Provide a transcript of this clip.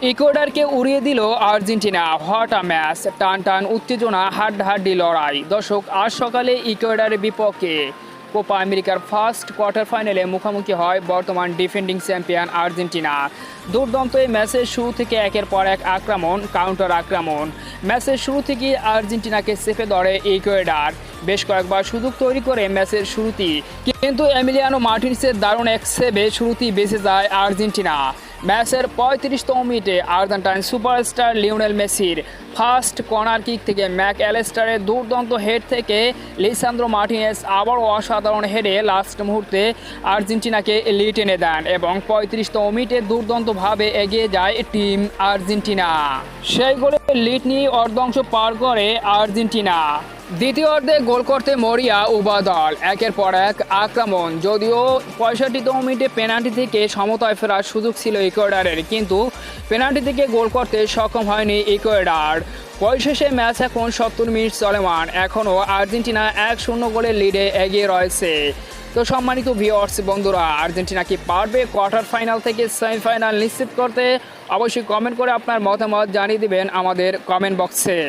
ইকুয়েডরকে উড়িয়ে দিল Argentina. What a match! টান টান উত্তেজনা, হাড্ডাহাড্ডি লড়াই। দর্শক, আজ সকালে ইকুয়েডরের বিপক্ষে কোপা আমেরিকার ফার্স্ট কোয়ার্টার ফাইনালে মুখোমুখি হয় বর্তমান ডিফেন্ডিং চ্যাম্পিয়ন আর্জেন্টিনা। দুর্দান্ত এই ম্যাচের শুরু থেকে একের পর এক আক্রমণ, কাউন্টার আক্রমণ। ম্যাচের শুরু থেকে আর্জেন্টিনাকে চেপে ধরে ইকুয়েডর, বেশ কয়েকবার সুযোগ তৈরি করে ম্যাচের শুরুতেই, কিন্তু এমিলিয়ানো মার্টিনেজের দারুণ এক সেভে শুরুতেই বেঁচে যায় আর্জেন্টিনা। ম্যাচের 35তম মিনিটে আর্জেন্টাইন সুপারস্টার লিওনেল মেসির ফার্স্ট কর্নার কিক থেকে ম্যাক অ্যালেস্টারের দুর্দান্ত হেড থেকে লিসান্দ্রো মার্টিনেজ আবারও অসাধারণ হেডে লাস্ট মুহূর্তে আর্জেন্টিনাকে লিড এনে দেন এবং 35তম মিনিটে দুর্দান্তভাবে এগিয়ে যায় টিম আর্জেন্টিনা। সেই গোলে লিড নিয়ে অর্ধাংশ পার করে আর্জেন্টিনা। দ্বিতীয় অর্ধে গোল করতে মরিয়া উভয় দল, একের পর এক আক্রমণ। যদিও 65তম মিনিটে পেনাল্টি থেকে সমতায় ফেরার সুযোগ ছিল ইকুয়েডরের, কিন্তু পেনাল্টি থেকে গোল করতে সক্ষম হয়নি ইকুয়েডর। পরিশেষে ম্যাচ এখন 70 মিনিট চলমান, এখনও আর্জেন্টিনা 1-0 গোলের লিডে এগিয়ে রয়েছে। তো সম্মানিত ভিউয়ার্স বন্ধুরা, আর্জেন্টিনা কি পারবে কোয়ার্টার ফাইনাল থেকে সেমিফাইনাল নিশ্চিত করতে? অবশ্যই কমেন্ট করে আপনার মতামত জানিয়ে দিবেন আমাদের কমেন্ট বক্সে।